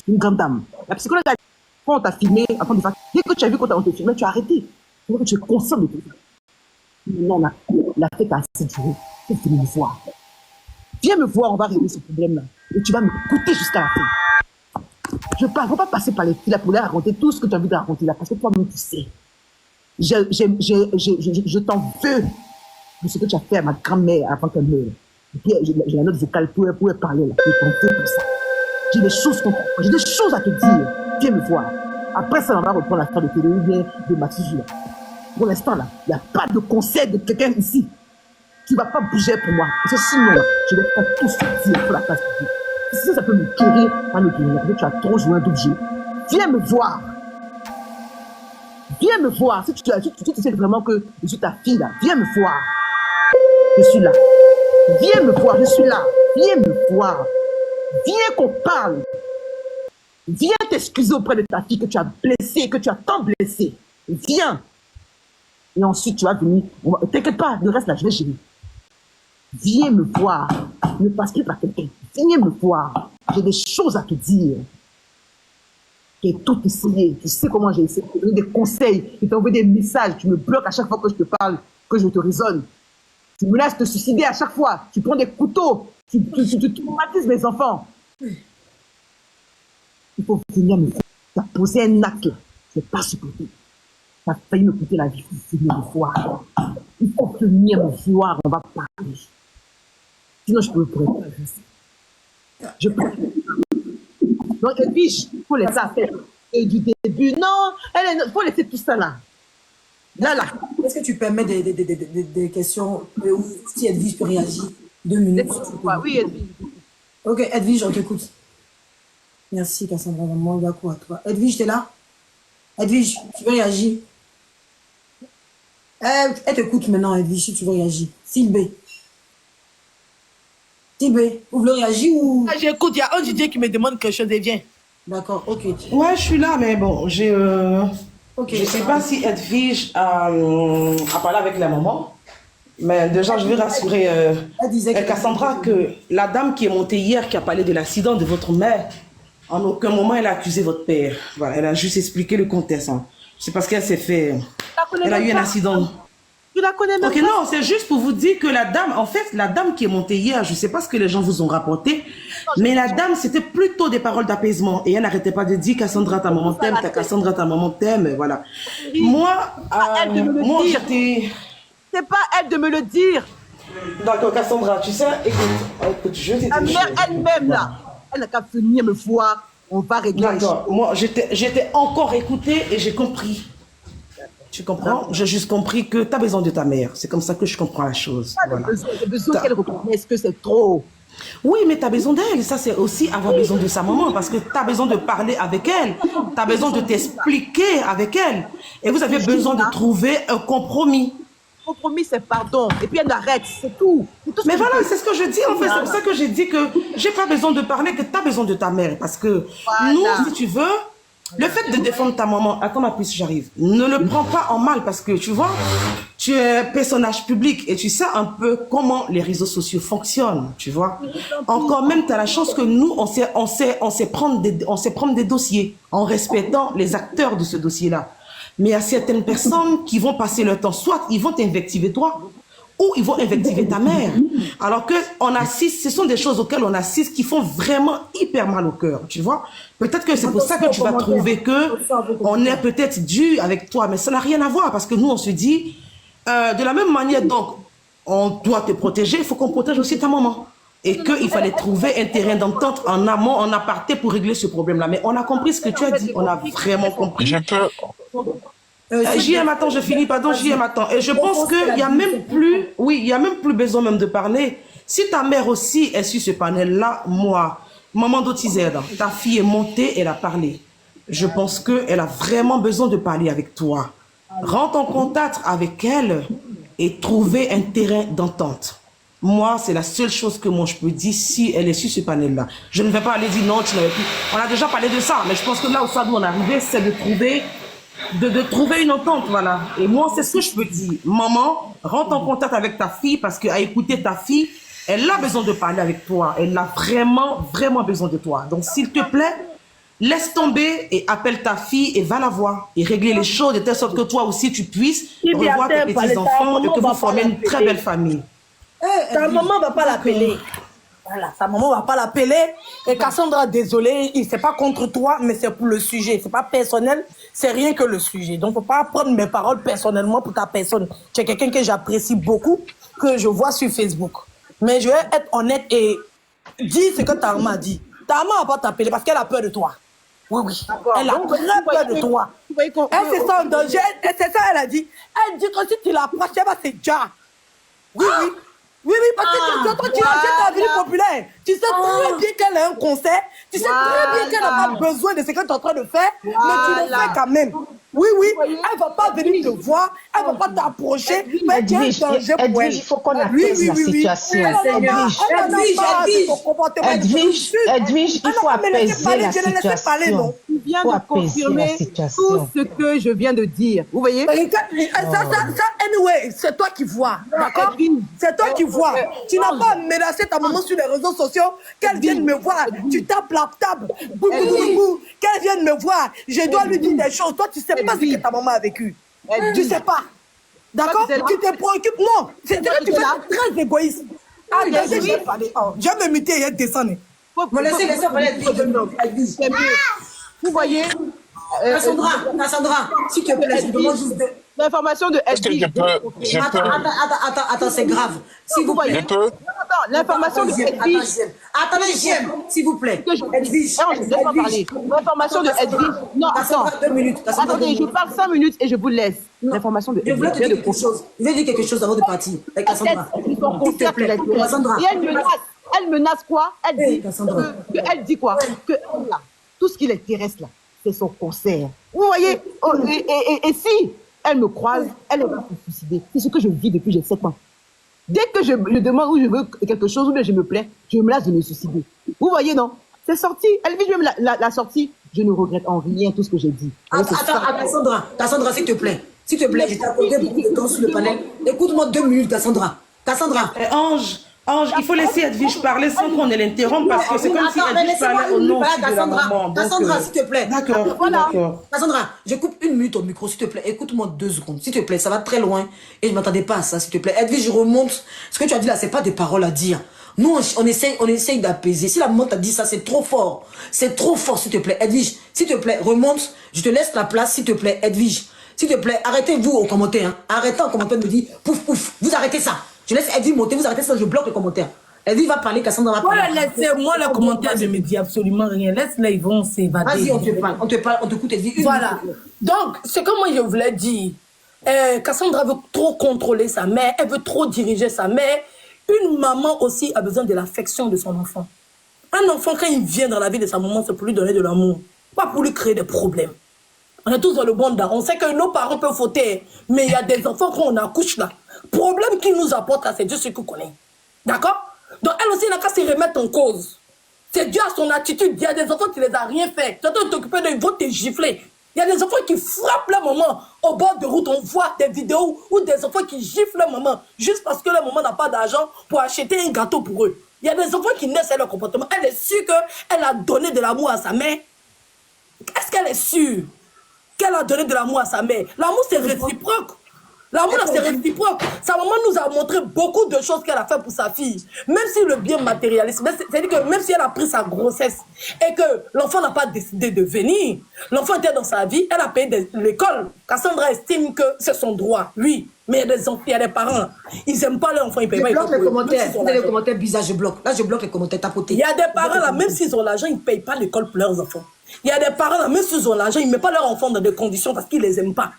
une grande dame. La psychologue a dit, quand on t'a filmé, avant de faire, dès que tu as vu qu'on t'a filmé, tu as arrêté. C'est que tu es conscient de tout ça. Non, la fête a assez duré. Il faut venir me voir. Viens me voir, on va régler ce problème-là. Et tu vas m'écouter jusqu'à la fin. Je ne veux pas passer par les filles là pour leur raconter tout ce que tu as envie de raconter là, parce que toi-même, tu sais. Je t'en veux de ce que tu as fait à ma grand-mère avant qu'elle meure. Et puis, j'ai la note vocale pour parler là. Je t'en veux pour ça. J'ai des choses qu'on comprend. J'ai des choses à te dire. Viens me voir. Après ça, on va reprendre l'affaire de télé ou bien de Mathis. Pour l'instant, là, il n'y a pas de conseil de quelqu'un ici. Tu ne vas pas bouger pour moi. Parce que sinon, là, je vais faire tout sortir pour la place de Dieu. Si ça peut me guérir en me guérir, tu as trop joué d'objet. Viens me voir. Viens me voir. Si tu sais vraiment que je suis ta fille, là, viens me voir. Je suis là. Viens me voir, je suis là. Viens me voir. Viens qu'on parle. Viens t'excuser auprès de ta fille que tu as blessée, que tu as tant blessé. Viens. Et ensuite, tu vas venir. T'inquiète pas, le reste là, je vais gérer. Viens me voir. Ne passe plus par quelqu'un. Viens me voir. J'ai des choses à te dire. J'ai tout essayé. Tu sais comment j'ai essayé. Je te donne des conseils. Je t'ai envoyé des messages. Tu me bloques à chaque fois que je te parle, que je te raisonne. Tu me laisses te suicider à chaque fois. Tu prends des couteaux. Tu traumatises mes enfants. Il faut venir me voir. Tu as posé un acte. Je ne vais pas supporter. Tu as failli me coûter la vie. Il faut venir me voir. Il faut venir me voir. On va parler. Sinon, je ne pourrais pas rester. Je peux. Donc, Edwige, il faut laisser faire du début. Non, il faut laisser tout ça là. Là. Est-ce que tu permets des questions si Edwige peut réagir 2 minutes? Oui, Edwige. Ok, Edwige, on t'écoute. Merci, Cassandra. Moi, d'accord à toi. Edwige, t'es là? Edwige, tu veux réagir? Elle t'écoute maintenant, Edwige, si tu veux réagir. Sylbé, vous voulez réagir ou... J'écoute, il y a un DJ qui me demande quelque chose et viens. D'accord, ok. Ouais, je suis là, mais bon, okay. Je sais pas si Edwige a parlé avec la maman, mais déjà, je vais rassurer Cassandra que la dame qui est montée hier, qui a parlé de l'accident de votre mère, en aucun moment elle a accusé votre père. Voilà, elle a juste expliqué le contexte. Hein. C'est parce qu'elle s'est fait... Elle a eu un accident. Tu la connais même pas. Non, c'est juste pour vous dire que la dame, en fait, la dame qui est montée hier, je ne sais pas ce que les gens vous ont rapporté, mais la dame, c'était plutôt des paroles d'apaisement. Et elle n'arrêtait pas de dire Cassandra, ta maman t'aime, Cassandra, ta maman t'aime, voilà. Moi, j'étais... C'est pas elle de me le dire. D'accord, Cassandra, tu sais, écoute, je t'ai dit... La mère elle-même, là, elle n'a qu'à venir me voir, on va régler. D'accord, moi, j'étais encore écoutée et j'ai compris. Tu comprends? J'ai juste compris que tu as besoin de ta mère. C'est comme ça que je comprends la chose. Voilà. J'ai besoin qu'elle reconnaisse que c'est trop. Oui, mais tu as besoin d'elle. Ça, c'est aussi avoir besoin de sa maman parce que tu as besoin de parler avec elle. Tu as besoin de t'expliquer avec elle. Et vous avez besoin de trouver un compromis. Compromis, c'est pardon. Et puis elle arrête, c'est tout. Mais voilà, c'est ce que je dis en fait. C'est pour ça que j'ai dit que j'ai pas besoin de parler, que tu as besoin de ta mère. Parce que nous, si tu veux... Le fait de défendre ta maman, attends ma puce, j'arrive, ne le prends pas en mal parce que tu vois, tu es un personnage public et tu sais un peu comment les réseaux sociaux fonctionnent, tu vois. Encore même, tu as la chance que nous, on sait prendre des dossiers en respectant les acteurs de ce dossier-là. Mais il y a certaines personnes qui vont passer leur temps, soit ils vont t'invectiver toi, ou ils vont invectiver ta mère. Alors que on assiste, ce sont des choses auxquelles on assiste qui font vraiment hyper mal au cœur, tu vois. Peut-être que c'est pour ça que tu vas trouver que on est peut-être dû avec toi, mais ça n'a rien à voir parce que nous, on se dit, de la même manière, donc, on doit te protéger, il faut qu'on protège aussi ta maman. Et qu'il fallait trouver un terrain d'entente en amont, en aparté pour régler ce problème-là. Mais on a compris ce que tu as dit, on a vraiment compris. JM, attends, je finis, pardon, JM, attends. Et je pense qu'il n'y a même plus, oui, il n'y a même plus besoin même de parler. Si ta mère aussi est sur ce panel-là, moi, maman d'Otized, ta fille est montée, elle a parlé. Je pense qu'elle a vraiment besoin de parler avec toi. Rentre en contact avec elle et trouver un terrain d'entente. Moi, c'est la seule chose que moi je peux dire si elle est sur ce panel-là. Je ne vais pas aller dire non, tu n'avais plus. On a déjà parlé de ça, mais je pense que là où ça doit en arriver, c'est de trouver une entente, voilà. Et moi, c'est ce que je peux dire. Maman, rentre en contact avec ta fille parce qu'à écouter ta fille, elle a besoin de parler avec toi. Elle a vraiment, vraiment besoin de toi. Donc, s'il te plaît, laisse tomber et appelle ta fille et va la voir. Et régler les choses de telle sorte que toi aussi tu puisses revoir tes petits-enfants et que vous formez une très belle famille. Ta maman va pas l'appeler. Voilà, sa maman va pas l'appeler. Et Cassandra, désolé, c'est pas contre toi, mais c'est pour le sujet. C'est pas personnel, c'est rien que le sujet. Donc, faut pas prendre mes paroles personnellement pour ta personne. Tu es quelqu'un que j'apprécie beaucoup, que je vois sur Facebook. Mais je vais être honnête et dire ce que ta maman a dit. Ta maman va pas t'appeler parce qu'elle a peur de toi. Oui, oui. Elle a très peur de toi. Elle se sent en danger. C'est ça, elle a dit. Elle dit que si tu l'approches, elle va se dire. Oui, oui. Oui, oui, parce que tu as la vie populaire. Tu sais très bien qu'elle a un concert. Tu sais très bien qu'elle n'a pas besoin de ce que tu es en train de faire. Mais tu le fais quand même. Oui, oui. Elle ne va pas venir te voir. Elle ne va pas t'approcher. Mais tu es un danger pour elle. Il faut qu'on apaise la situation. Edwige, il faut apaiser la situation. Tu viens de confirmer tout ce que je viens de dire. Vous voyez? Anyway, c'est toi qui vois. D'accord? C'est toi qui vois. Tu n'as pas menacé ta maman sur les réseaux sociaux. Qu'elle vienne me voir. Tu tapes la table. Qu'elle vienne me voir. Je dois lui dire des choses. Toi, tu ne sais pas ce que ta maman a vécu. Tu ne sais pas. D'accord? Tu te préoccupes. Non. C'est que tu fais très égoïste. Ah, je vais me muter et descendre. Laissez parler. Vous voyez? Cassandra, s'il te plaît, je demande juste de... L'information de Edwige. Attends, c'est grave. S'il vous plaît. Attends, l'information de Edwige. Attendez, j'aime, s'il vous plaît. Edwige. L'information de Edwige. Non, attends. 2 minutes. Attendez, je parle 5 minutes et je vous laisse. L'information de Edwige. Je voulais te dire quelque chose. Je vais dire quelque chose avant de partir. Avec Cassandra. S'il te plaît. Cassandra. Et elle menace quoi? Elle dit elle dit quoi? Que là, tout ce qui l'intéresse là, c'est son concert. Vous voyez? Et si elle me croise, elle va se suicider. C'est ce que je vis depuis j'ai 7 ans. Dès que je demande où je veux quelque chose, ou bien je me plais, je me lasse de me suicider. Vous voyez, non? C'est sorti. Elle vit même la sortie. Je ne regrette en rien tout ce que j'ai dit. Attends, Cassandra, s'il te plaît. S'il te plaît, je t'ai accordé beaucoup de temps sur le panel. Écoute-moi 2 minutes, Cassandra. Ange, il faut laisser Edwige parler sans qu'on l'interrompe parce que c'est comme si Edwige parlait au nom de la maman. Cassandra, s'il te plaît. D'accord, d'accord. Cassandra, je coupe 1 minute au micro, s'il te plaît. Écoute-moi 2 secondes, s'il te plaît. Ça va très loin et je ne m'attendais pas à ça, s'il te plaît. Edwige, je remonte. Ce que tu as dit là, c'est pas des paroles à dire. Nous, on essaye d'apaiser. Si la maman t'a dit ça, c'est trop fort. C'est trop fort, s'il te plaît. Edwige, s'il te plaît, remonte. Je te laisse la place, s'il te plaît. Edwige, s'il te plaît, arrêtez-vous au commentaire. Hein. Arrêtez en commentaire de me dire pouf, pouf. Vous arrêtez ça. Je laisse Edwige monter, vous arrêtez ça, je bloque les commentaires. Edwige va parler, Cassandra va parler. Moi, les commentaires, je ne me dis absolument rien. Laisse-les, ils vont s'évader. Vas-y, on te parle, on t'écoute, Edwige. Voilà. Donc, ce que moi, je voulais dire, Cassandra veut trop contrôler sa mère, elle veut trop diriger sa mère. Une maman aussi a besoin de l'affection de son enfant. Un enfant, quand il vient dans la vie de sa maman, c'est pour lui donner de l'amour, pas pour lui créer des problèmes. On est tous dans le bon d'art. On sait que nos parents peuvent fauter, mais il y a des enfants qu'on accouche là. Problème qu'il nous apporte, c'est Dieu ce qu'on connaît. D'accord? Donc elle aussi, elle n'a qu'à se remettre en cause. C'est Dieu à son attitude. Il y a des enfants qui ne les a rien fait. Tu dois t'occuper d'eux, ils vont te gifler. Il y a des enfants qui frappent leur maman au bord de route. On voit des vidéos où des enfants qui giflent leur maman juste parce que leur maman n'a pas d'argent pour acheter un gâteau pour eux. Il y a des enfants qui naissent à leur comportement. Elle est sûre qu'elle a donné de l'amour à sa mère. Est-ce qu'elle est sûre qu'elle a donné de l'amour à sa mère? L'amour, c'est réciproque. L'amour, c'est réciproque. Sa maman nous a montré beaucoup de choses qu'elle a fait pour sa fille. Même si le bien matérialiste, c'est-à-dire que même si elle a pris sa grossesse et que l'enfant n'a pas décidé de venir, l'enfant était dans sa vie, elle a payé l'école. Cassandra estime que c'est son droit, oui. Mais il y a des enfants, il y a des parents, ils n'aiment pas leur enfant, ils ne payent pas. Je bloque les commentaires. Vous avez les commentaires bizarres, je bloque. Là, je bloque les commentaires tapotés. Il y a des parents là, même s'ils ont l'argent, ils ne payent pas l'école pour leurs enfants. Il y a des parents là, même s'ils ont l'argent, ils ne mettent pas leurs enfants dans des conditions parce qu'ils ne les aiment pas.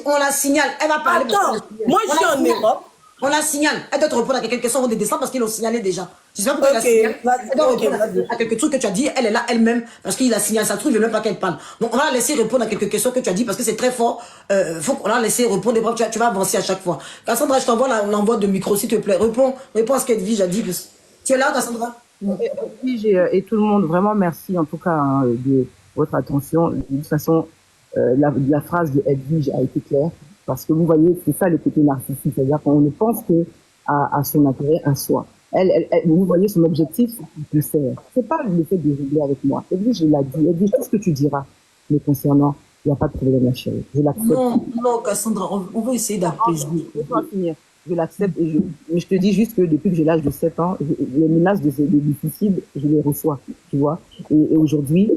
On la signale, elle va parler. Attends, moi je suis en Europe. On la signale. Elle doit te répondre à quelques questions avant de descendre parce qu'ils l'ont signalé déjà. Je sais pas pourquoi elle la signale. Elle doit répondre à quelques trucs que tu as dit. Elle est là elle-même parce qu'il la signale. Ça trouve, je ne veux même pas qu'elle parle. Donc on va la laisser répondre à quelques questions que tu as dit parce que c'est très fort. Faut qu'on la laisse répondre. Tu vas avancer à chaque fois. Cassandra, je t'envoie l'envoi de micro s'il te plaît. Réponds à ce qu'Edwige a dit. Tu es là, Cassandra? Et tout le monde, vraiment merci en tout cas de votre attention. De toute façon, la phrase de Edwige a été claire. Parce que vous voyez, c'est ça le côté narcissique, c'est-à-dire qu'on ne pense que à son intérêt, à soi. vous voyez son objectif, c'est le faire. C'est pas le fait de régler avec moi. Edwige, je l'ai dit. Edwige, tout ce que tu diras me concernant, il n'y a pas de problème, ma chérie. Je l'accepte. Non, non, Cassandra, on va essayer d'apaiser. Laisse-moi finir. Je l'accepte mais je te dis juste que depuis que j'ai l'âge de 7 ans, les menaces de suicide, je les reçois, tu vois. Et aujourd'hui,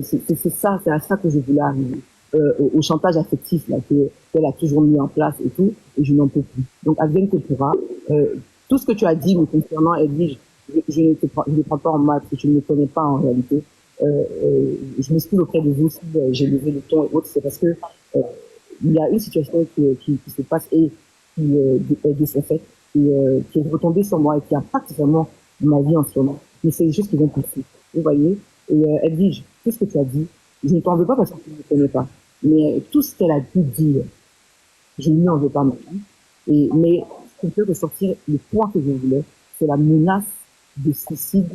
c'est ça, c'est à ça que je voulais arriver. Au chantage affectif là qu'elle a toujours mis en place et tout, et je n'en peux plus. Donc, advienne que pourra. Tout ce que tu as dit me concernant, Edwige, je ne prends pas en maths, je ne me connais pas en réalité. Je m'excuse auprès de vous si j'ai levé le ton et autres, c'est parce que il y a une situation qui se passe et qui est de son fait, et qui est retombée sur moi et qui impacte vraiment ma vie en ce moment. Mais c'est des choses qui vont passer, vous voyez. Et Edwige, tout ce que tu as dit, je ne t'en veux pas parce que tu ne me connais pas, mais tout ce qu'elle a pu dire, je ne lui en veux pas non plus. Mais ce qui peut ressortir, le point que je voulais, c'est la menace de suicide,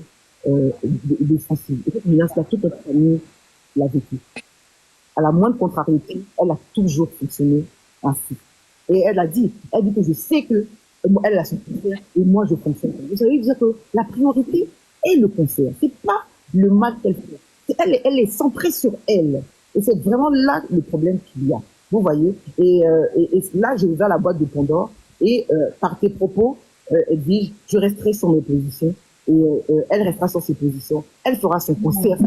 de suicide. Et cette menace-là, toute notre famille l'a vécue. À la moindre contrariété, elle a toujours fonctionné ainsi. Et elle dit que je sais que elle a son concert et moi je fonctionne. Vous savez dire que la priorité est le concert. C'est pas le mal qu'elle fait. Elle est centrée sur elle. Et c'est vraiment là le problème qu'il y a. Vous voyez. Et là, j'ai ouvert la boîte de Pandore. Et par tes propos, elle dit, je resterai sur mes positions. Et elle restera sur ses positions. Elle fera son concert.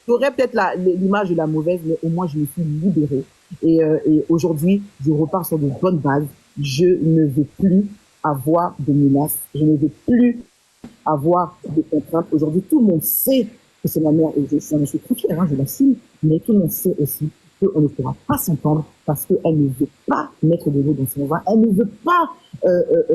J'aurais peut-être l'image de la mauvaise, mais au moins je me suis libérée. Et aujourd'hui, je repars sur de bonnes bases. Je ne veux plus avoir de menaces. Je ne veux plus avoir de contraintes. Aujourd'hui, tout le monde sait que c'est ma mère, et je suis très fière, hein, je l'assume, mais tout le monde sait aussi qu'on ne pourra pas s'entendre parce qu'elle ne veut pas mettre de l'eau dans son vin. Elle ne veut pas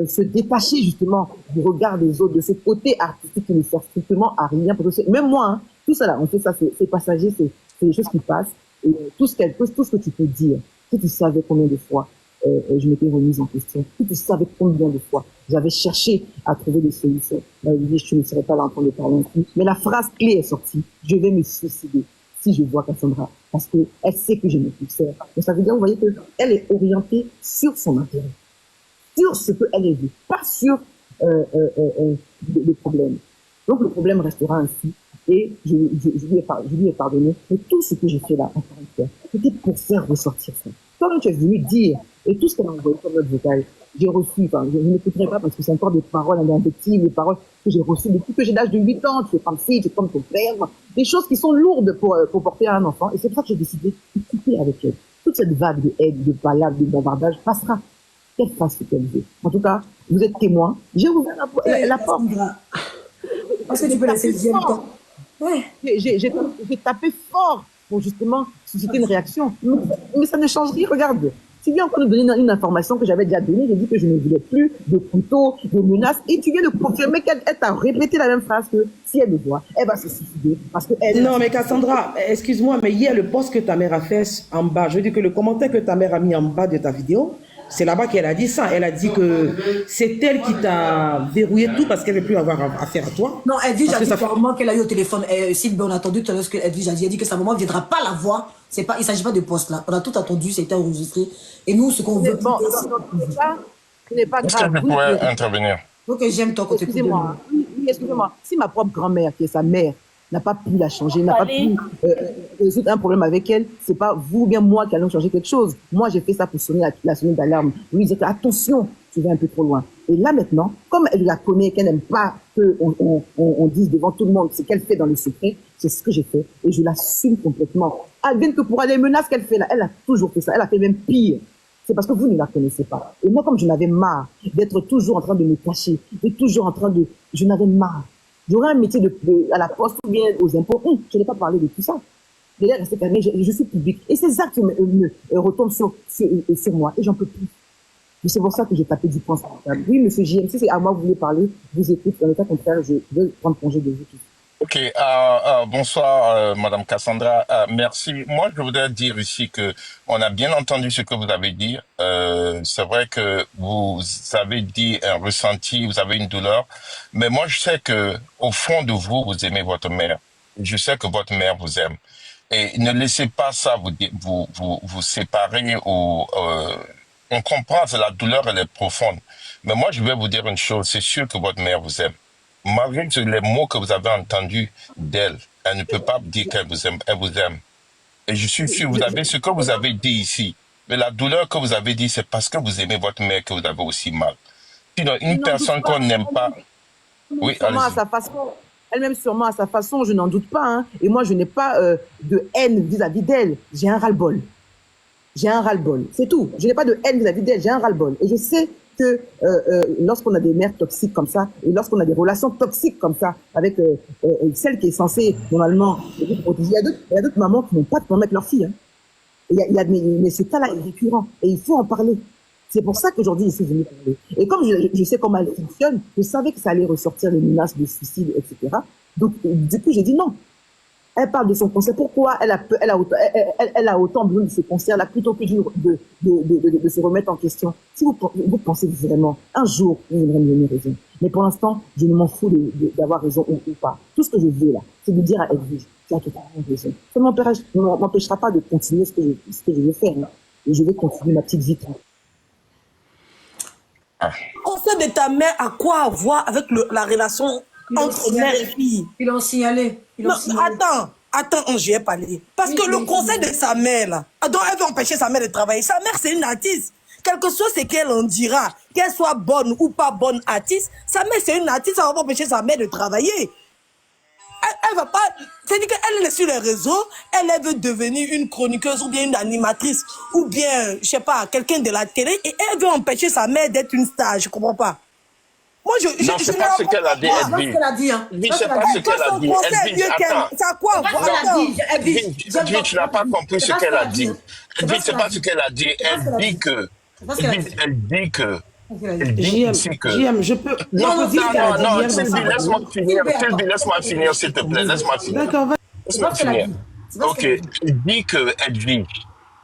se détacher justement du regard des autres, de ce côté artistique qui ne sert strictement à rien. Même moi, hein, tout ça là, on fait ça, c'est passager, c'est des choses qui passent. Et tout ce que tu peux dire, si tu savais combien de fois je m'étais remise en question, si tu savais combien de fois j'avais cherché à trouver des solutions, je ne serais pas là en train de parler en plus. Mais la phrase clé est sortie, je vais me suicider si je vois Cassandra, parce que elle sait que je me suicide. Donc ça veut dire, vous voyez, qu'elle est orientée sur son intérêt, sur ce qu'elle veut, pas sur le problème. Donc le problème restera ainsi. Et je lui ai pardonné. Mais tout ce que j'ai fait là, encore une fois, c'était pour faire ressortir ça. Quand tu es venu dire, et tout ce qu'elle a envoyé comme notre vocal, j'ai reçu, enfin, je n'écouterai pas parce que c'est encore des paroles invectives, des paroles que j'ai reçues depuis que j'ai l'âge de 8 ans. Tu es comme fille, tu es comme ton père. Des choses qui sont lourdes pour porter à un enfant. Et c'est pour ça que j'ai décidé de couper avec elle. Toute cette vague de haine, de palabres, de bavardage passera. Qu'elle fasse ce qu'elle veut. En tout cas, vous êtes témoin. J'ai ouvert la porte. Parce que tu peux laisser le temps. Ouais. J'ai tapé fort pour justement susciter une réaction. Mais ça ne change rien. Regarde, tu viens encore de donner une information que j'avais déjà donnée. J'ai dit que je ne voulais plus de couteaux, de menaces. Et tu viens de confirmer qu'elle t'a répété la même phrase que si elle le voit, elle va se suicider. Parce que elle... Non, mais Cassandra, excuse-moi, mais hier, le post que ta mère a fait en bas, je veux dire que le commentaire que ta mère a mis en bas de ta vidéo, c'est là-bas qu'elle a dit ça. Elle a dit que c'est elle qui t'a verrouillé tout parce qu'elle ne veut plus avoir affaire à toi. Non, Edwige a dit clairement qu'elle a eu au téléphone. Sylvie, on a entendu tout à l'heure ce que Edwige a dit. Elle dit que sa maman ne viendra pas la voir. Il ne s'agit pas de poste là. On a tout entendu, c'était enregistré. Et nous, ce qu'on veut... Bon, ce n'est pas grave. Est-ce que je pourrais intervenir? Ok, j'aime ton côté. Excusez-moi. Oui, excusez-moi. Si ma propre grand-mère, qui est sa mère, n'a pas pu la changer, n'a pas pu résoudre un problème avec elle, c'est pas vous ou bien moi qui allons changer quelque chose. Moi, j'ai fait ça pour sonner la sonnette d'alarme. Lui dire attention, tu vas un peu trop loin. Et là maintenant, comme elle la connaît, qu'elle n'aime pas qu'on dise devant tout le monde ce qu'elle fait dans le secret, c'est ce que j'ai fait et je l'assume complètement. Advienne que pour les menaces qu'elle fait là, elle a toujours fait ça. Elle a fait même pire. C'est parce que vous ne la connaissez pas. Et moi, comme je n'avais marre d'être toujours en train de me cacher, de toujours en train de... Je n'avais marre. J'aurais un métier à la poste ou bien aux impôts. Je n'ai pas parlé de tout ça. Je l'ai resté calmé, je suis public. Et ces actes me retombent sur moi et j'en peux plus. Et c'est pour ça que j'ai tapé du poing sur la table. Oui, monsieur JM, si c'est à moi que vous voulez parler, vous écoutez. Dans le cas contraire, je vais prendre congé de vous tous. Ok, bonsoir Madame Cassandra, merci. Moi, je voudrais dire ici que on a bien entendu ce que vous avez dit. C'est vrai que vous avez dit un ressenti, vous avez une douleur, mais moi je sais que au fond de vous, vous aimez votre mère. Je sais que votre mère vous aime. Et ne laissez pas ça vous séparer ou on comprend que la douleur elle est profonde. Mais moi, je vais vous dire une chose, c'est sûr que votre mère vous aime. Malgré les mots que vous avez entendus d'elle, elle ne peut pas dire qu'elle vous aime, elle vous aime. Et je suis sûr, vous avez ce que vous avez dit ici. Mais la douleur que vous avez dit, c'est parce que vous aimez votre mère que vous avez aussi mal. Sinon, une personne qu'on n'aime pas... Oui, sûrement à allez-y. sa façon. Elle-même sûrement à sa façon, je n'en doute pas. Hein. Et moi, je n'ai pas de haine vis-à-vis d'elle. J'ai un ras-le-bol. J'ai un ras-le-bol. C'est tout. Je n'ai pas de haine vis-à-vis d'elle. J'ai un ras-le-bol. Et je sais que lorsqu'on a des mères toxiques comme ça, et lorsqu'on a des relations toxiques comme ça, avec celle qui est censée, normalement, protéger, il y a d'autres mamans qui n'ont pas de permettre leur fille. Hein. Mais ce cas-là est récurrent. Et il faut en parler. C'est pour ça qu'aujourd'hui, je suis venue parler. Et comme je sais comment elle fonctionne, je savais que ça allait ressortir les menaces de suicide, etc. Donc, du coup, j'ai dit non. Elle parle de son concert. Pourquoi elle a autant besoin de ce concert-là plutôt que de se remettre en question? Si vous pensez vraiment, un jour, vous viendrez me donner raison. Mais pour l'instant, je ne m'en fous d'avoir raison ou pas. Tout ce que je veux là, c'est de dire à Edwige, tu as totalement raison. Ça ne m'empêchera pas de continuer ce que je veux faire. Hein. Et je vais continuer ma petite vie. Le conseil de ta mère a quoi à voir avec la relation entre mère et fille? Ils l'ont signalé. Non, attends, j'y ai parlé. Parce que le conseil de sa mère, là, donc elle veut empêcher sa mère de travailler. Sa mère, c'est une artiste. Quel que soit ce qu'elle en dira, qu'elle soit bonne ou pas bonne artiste, sa mère, c'est une artiste, ça va pas empêcher sa mère de travailler. Elle va pas... C'est-à-dire qu'elle est sur les réseaux, elle veut devenir une chroniqueuse ou bien une animatrice ou bien, je sais pas, quelqu'un de la télé et elle veut empêcher sa mère d'être une star, je comprends pas. Moi, non, c'est pas ce qu'elle a dit, Edwige. C'est pas ce qu'elle a dit. Edwige, attends. C'est à quoi? Edwige, tu n'as pas compris ce qu'elle a dit. Edwige, c'est pas ce qu'elle a dit. Elle dit que... JM, je peux... Non, Sylvie, laisse-moi finir, s'il te plaît. Laisse-moi finir. D'accord, Laisse-moi finir. Ok, elle dit que Edwige,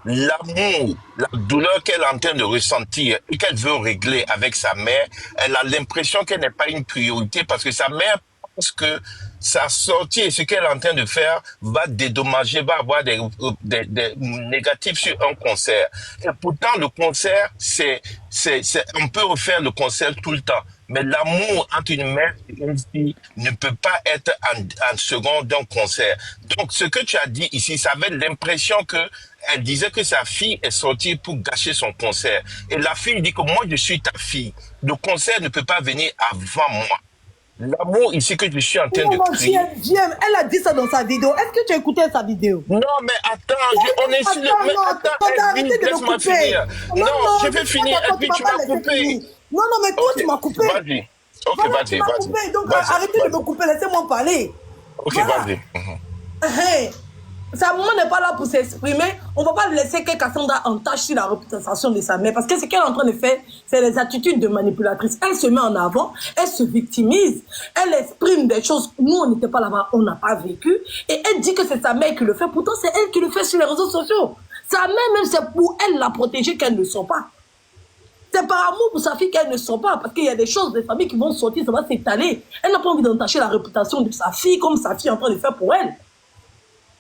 l'amour, la douleur qu'elle est en train de ressentir et qu'elle veut régler avec sa mère, elle a l'impression qu'elle n'est pas une priorité parce que sa mère pense que sa sortie et ce qu'elle est en train de faire va dédommager, va avoir des négatifs sur un concert. Et pourtant, le concert, on peut refaire le concert tout le temps. Mais l'amour entre une mère et une fille ne peut pas être en second d'un concert. Donc, ce que tu as dit ici, ça avait l'impression que elle disait que sa fille est sortie pour gâcher son concert. Et la fille dit que moi, je suis ta fille. Le concert ne peut pas venir avant moi. L'amour ici que je suis en train de crier. Elle a dit ça dans sa vidéo. Est-ce que tu as écouté sa vidéo? Non, mais attends, on est sur le... Mais attends, laisse-moi finir. Non, je vais finir. Et puis tu m'as coupé. Non, mais toi, tu m'as coupé. Vas-y. Ok, vas-y. Donc, arrêtez de me couper, laissez-moi parler. Ok, vas-y. Sa maman n'est pas là pour s'exprimer. On ne va pas laisser que Cassandra entache sur la réputation de sa mère. Parce que ce qu'elle est en train de faire, c'est les attitudes de manipulatrice. Elle se met en avant, elle se victimise, elle exprime des choses. Nous, on n'était pas là-bas, on n'a pas vécu. Et elle dit que c'est sa mère qui le fait. Pourtant, c'est elle qui le fait sur les réseaux sociaux. Sa mère, même, c'est pour elle la protéger qu'elle ne sort pas. C'est par amour pour sa fille qu'elle ne sort pas. Parce qu'il y a des choses, des familles qui vont sortir, ça va s'étaler. Elle n'a pas envie d'entacher la réputation de sa fille comme sa fille est en train de faire pour elle.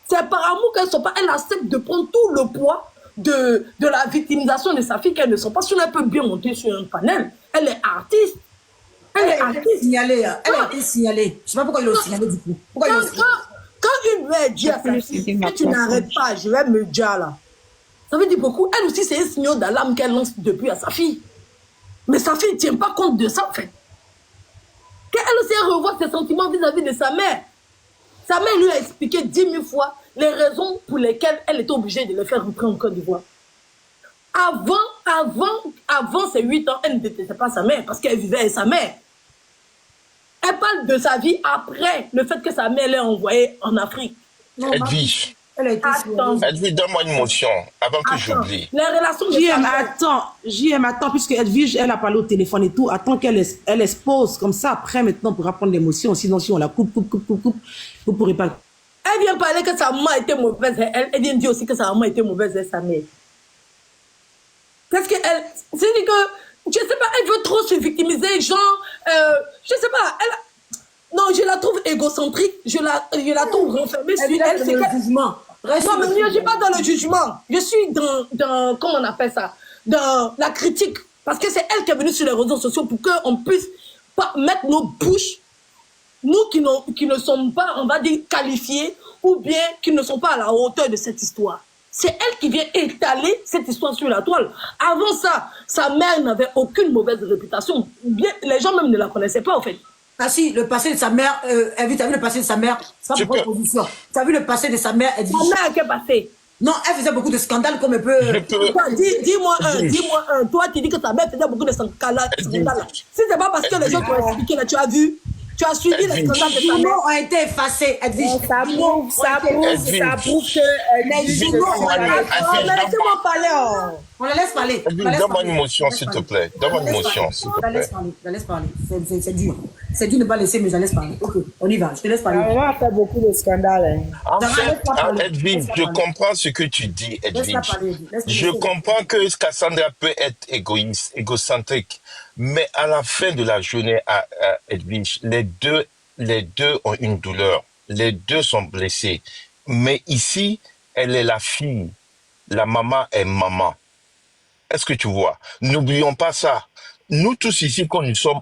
C'est par amour qu'elle ne sort pas. Elle accepte de prendre tout le poids de la victimisation de sa fille qu'elle ne sort pas. Si elle peut bien monter sur un panel, elle est artiste. Elle est artiste. Signalée. Elle a été signalée. Je ne sais pas pourquoi ils l'ont signalée du coup. Quand une mère dit à sa fille, si tu n'arrêtes pas, je vais me dire là. Ça veut dire beaucoup. Elle aussi, c'est un signal d'alarme qu'elle lance depuis à sa fille. Mais sa fille ne tient pas compte de ça, en fait. Qu'elle aussi revoit ses sentiments vis-à-vis de sa mère. Sa mère lui a expliqué 10 000 fois les raisons pour lesquelles elle était obligée de le faire rentrer en Côte d'Ivoire. Avant ses 8 ans, elle ne détestait pas sa mère parce qu'elle vivait avec sa mère. Elle parle de sa vie après le fait que sa mère l'ait envoyée en Afrique. Edwige. Edwige, donne-moi une motion avant que j'oublie. Les relations JM, attends, puisque Edwige, elle a parlé au téléphone et tout, attends qu'elle expose comme ça, après maintenant pour apprendre l'émotion, sinon si on la coupe, vous ne pourrez pas. Elle vient parler que sa maman était mauvaise, elle vient dire aussi que sa maman était mauvaise et sa mère. Parce qu'elle, c'est-à-dire que, je sais pas, elle veut trop se victimiser, genre, je sais pas, non, je la trouve égocentrique, je la trouve renfermée sur elle. C'est le jugement. Non, mais je ne suis pas dans le jugement. Je suis dans comment on appelle ça, dans la critique Parce que c'est elle qui est venue sur les réseaux sociaux pour qu'on puisse pas mettre nos bouches, nous qui ne sommes pas, on va dire, qualifiés, ou bien qui ne sont pas à la hauteur de cette histoire. C'est elle qui vient étaler cette histoire sur la toile. Avant ça, sa mère n'avait aucune mauvaise réputation. Bien, les gens même ne la connaissaient pas, en fait. Ah si, le passé de sa mère, Edwige, t'as vu le passé de sa mère? C'est pas pour position. T'as vu le passé de sa mère, Edwige? Sa mère, qu'est passé? Non, elle faisait beaucoup de scandales comme elle peut... Dis-moi un. Toi, tu dis que ta mère faisait beaucoup de scandales. Si c'est pas parce que les gens t'ont expliqué, là, tu as vu, tu as suivi les scandales de ta Les mère. journaux ont été effacés, Edwige. Ça prouve que les journaux ont été... Laissez-moi parler. On la laisse parler. Donne-moi une motion, s'il te plaît. Donne-moi une motion, s'il te Je la plaît. laisse parler. C'est dur. C'est dur de ne pas laisser, mais je la laisse parler. Ok, on y va. Je te laisse parler. Maman a fait beaucoup de scandales. En fait, Edwige, je comprends ce que tu dis, Edwige. Je comprends que Cassandra peut être égoïste, égocentrique, mais à la fin de la journée, Edwige, les deux ont une douleur. Les deux sont blessés. Mais ici, elle est la fille. La maman est maman. Est-ce que tu vois? N'oublions pas ça. Nous tous ici, quand nous sommes,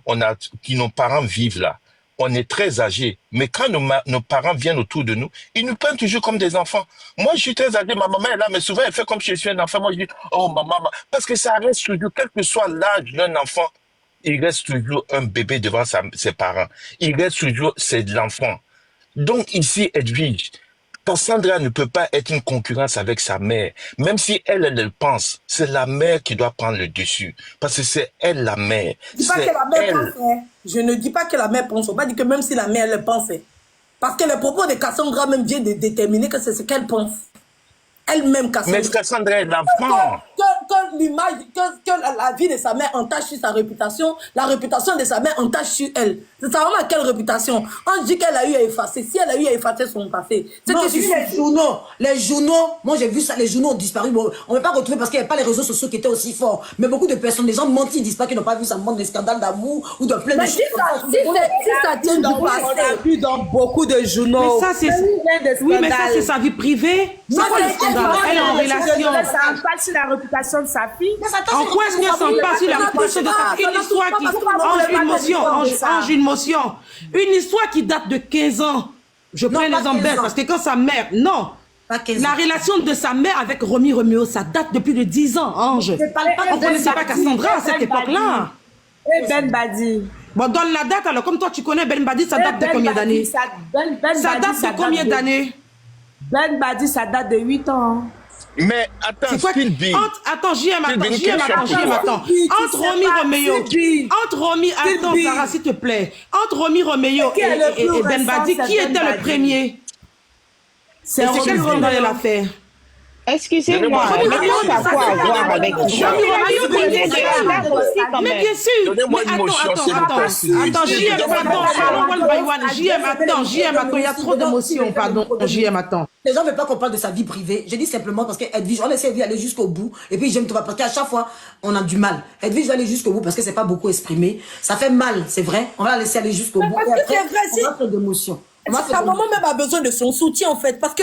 nos parents vivent là. On est très âgés. Mais quand nos parents viennent autour de nous, ils nous prennent toujours comme des enfants. Moi, je suis très âgé. Ma maman est là, mais souvent, elle fait comme si je suis un enfant. Moi, je dis, oh, maman. Parce que ça reste toujours, quel que soit l'âge d'un enfant, il reste toujours un bébé devant ses parents. Il reste toujours, c'est de l'enfant. Donc, ici, Edwige, Cassandra ne peut pas être une concurrence avec sa mère. Même si elle le pense, c'est la mère qui doit prendre le dessus. Parce que c'est elle la mère. Je ne dis pas que la mère pensait. Je ne dis pas que la mère pense. On ne va pas dire que même si la mère le pensait. Parce que les propos de Cassandra même viennent de déterminer que c'est ce qu'elle pense. Elle-même, Cassandra. Mais Cassandra est l'enfant. Que l'image, que la vie de sa mère entache sur sa réputation, la réputation de sa mère entache sur elle. C'est ça vraiment quelle réputation? On dit qu'elle a eu à effacer. Si elle a eu à effacer son passé, c'est que les journaux, moi j'ai vu ça, les journaux ont disparu. Bon, on ne peut pas retrouver parce qu'il n'y avait pas les réseaux sociaux qui étaient aussi forts. Mais beaucoup de personnes, les gens mentent, ils disent pas qu'ils n'ont pas vu ça, montre des scandales d'amour ou de plein de choses. Si ça tient du passé, On a vu dans beaucoup de journaux. Mais ça, c'est... Oui, mais ça, c'est sa vie privée. C'est quoi le scandale? Elle est en relation. Ça parle sur la réputation de sa fille. En quoi est-ce qu'elle s'en passe sur la réputation de sa fille? Une histoire qui ange une motion. Une histoire qui date de 15 ans. Je prends l'exemple bête parce que quand sa mère... Non. La relation de sa mère avec Romy Roméo, ça date depuis de 10 ans, Ange. On ne connaissait pas Cassandra à cette époque-là. Et Ben Badi. Bon, donne la date alors. Comme toi, tu connais Ben Badi, ça date de combien d'années? Ça date de combien d'années? Ben Badi, ça date de 8 ans. Mais attends, Sylvie. Attends, JM, attends. Entre Romy Roméo, attends, Sarah, s'il te plaît. Entre Romy Roméo et Ben Badi, qui était le premier? C'est quel scandale elle a fait? Excusez-moi, mais ça a quoi à voir avec Mais bien sûr. Donnez-moi une motion, s'il vous plaît, Sylvie. Attends, JM, attends, il y a trop d'émotions, pardon, JM, attends. Les gens ne veulent pas qu'on parle de sa vie privée. Je dis simplement parce qu'Edwige, on laisse Edwige aller jusqu'au bout. Et puis j'aime toi parce qu'à chaque fois, on a du mal. Edwige va aller jusqu'au bout parce que c'est pas beaucoup exprimé. Ça fait mal, c'est vrai. On va la laisser aller jusqu'au bout. Et après, on va faire d'émotions. Sa maman même a besoin de son soutien en fait. Parce que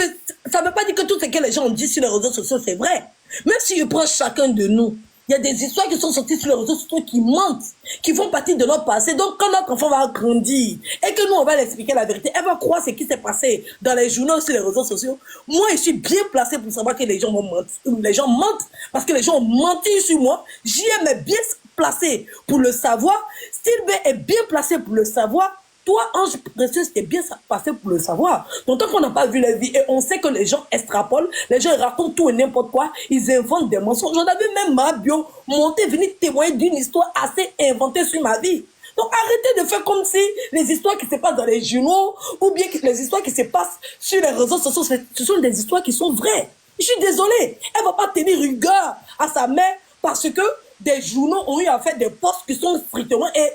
ça ne veut pas dire que tout ce que les gens ont dit sur les réseaux sociaux, c'est vrai. Même si je prends chacun de nous, il y a des histoires qui sont sorties sur les réseaux sociaux qui mentent, qui font partie de notre passé. Donc quand notre enfant va grandir et que nous on va lui expliquer la vérité, elle va croire ce qui s'est passé dans les journaux, sur les réseaux sociaux. Moi je suis bien placée pour savoir que les gens vont mentir. Les gens mentent parce que les gens ont menti sur moi. JM est bien placé pour le savoir. Sylvain est bien placé pour le savoir. Toi, Ange Précieux, c'était bien passé pour le savoir. Donc, tant qu'on n'a pas vu la vie et on sait que les gens extrapolent, les gens racontent tout et n'importe quoi, ils inventent des mensonges. J'en avais même ma bio monter, venir témoigner d'une histoire assez inventée sur ma vie. Donc, arrêtez de faire comme si les histoires qui se passent dans les journaux ou bien les histoires qui se passent sur les réseaux sociaux, ce sont des histoires qui sont vraies. Je suis désolée. Elle ne va pas tenir rigueur à sa mère parce que des journaux ont eu à faire des posts qui sont strictement et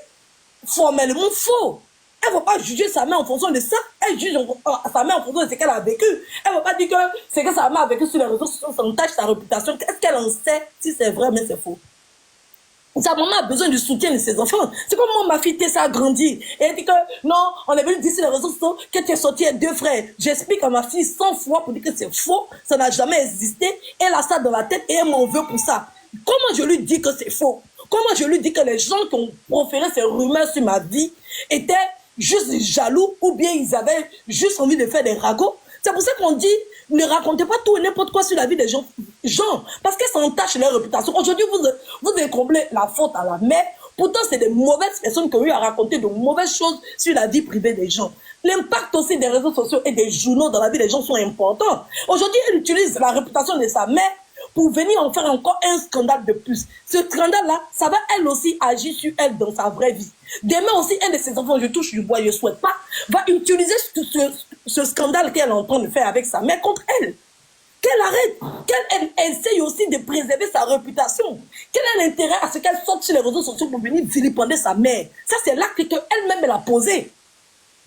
formellement faux. Elle ne va pas juger sa mère en fonction de ça. Elle juge sa mère en fonction de ce qu'elle a vécu. Elle ne va pas dire que ce que sa mère a vécu sur les réseaux sociaux, ça entache sa réputation. Est-ce qu'elle en sait si c'est vrai, mais c'est faux? Sa maman a besoin du soutien de ses enfants. C'est comme moi, ma fille Tessa a grandi. Et elle dit que non, on est venu dire sur les réseaux sociaux que tu es sorti avec 2 frères. J'explique à ma fille 100 fois pour dire que c'est faux. Ça n'a jamais existé. Elle a ça dans la tête et elle m'en veut pour ça. Comment je lui dis que c'est faux? Comment je lui dis que les gens qui ont proféré ces rumeurs sur ma vie étaient juste jaloux ou bien ils avaient juste envie de faire des ragots? C'est pour ça qu'on dit, ne racontez pas tout et n'importe quoi sur la vie des gens, parce que ça entache leur réputation. Aujourd'hui, vous incomblez la faute à la mère. Pourtant, c'est des mauvaises personnes qui ont eu à raconter de mauvaises choses sur la vie privée des gens. L'impact aussi des réseaux sociaux et des journaux dans la vie des gens sont importants. Aujourd'hui, elle utilise la réputation de sa mère pour venir en faire encore un scandale de plus. Ce scandale-là, ça va elle aussi agir sur elle dans sa vraie vie. Demain aussi, un de ses enfants, je touche du bois, je ne souhaite pas, va utiliser ce scandale qu'elle est en train de faire avec sa mère contre elle. Qu'elle arrête, qu'elle essaye aussi de préserver sa réputation. Quel est l'intérêt à ce qu'elle sorte sur les réseaux sociaux pour venir vilipender sa mère? Ça, c'est l'acte qu'elle-même elle a posé.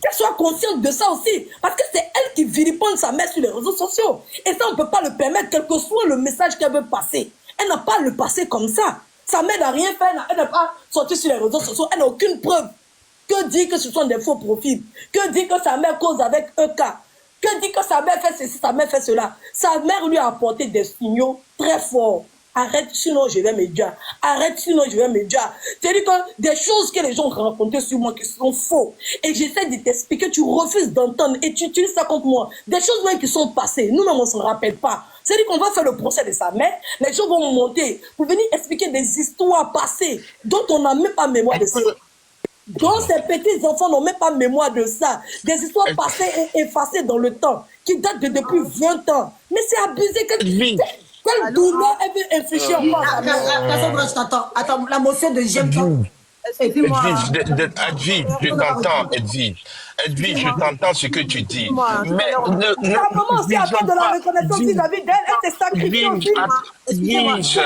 Qu'elle soit consciente de ça aussi. Parce que c'est elle qui vilipende sa mère sur les réseaux sociaux. Et ça, on ne peut pas le permettre, quel que soit le message qu'elle veut passer. Elle n'a pas à le passer comme ça. Sa mère n'a rien fait, elle n'a pas sorti sur les réseaux sociaux, elle n'a aucune preuve. Que dit que ce sont des faux profils? Que dit que sa mère cause avec EK? Que dit que sa mère fait ceci, sa mère fait cela? Sa mère lui a apporté des signaux très forts. Arrête, sinon je vais me dire. Arrête, sinon je vais me dire. C'est-à-dire que des choses que les gens ont racontées sur moi qui sont faux. Et j'essaie de t'expliquer, tu refuses d'entendre et tu utilises ça contre moi. Des choses même qui sont passées, nous-mêmes on ne se rappelle pas. C'est-à-dire qu'on va faire le procès de sa mère, les gens vont monter pour venir expliquer des histoires passées dont on n'a même pas mémoire de ça. Donc ces petits enfants n'ont même pas mémoire de ça. Des histoires passées et effacées dans le temps, qui datent de depuis 20 ans. Mais c'est abusé. Quelle douleur elle veut infliger encore à sa mère? Cassandra, je t'entends. Attends, la motion de j'aime pas. Excusez-moi. Edwige, je t'entends, Edwige. Edwige, je t'entends ce que tu dis. Mais Ta maman aussi attend de la reconnaissance vis-à-vis d'elle. Elle s'est sacrifiée aussi. Edwige,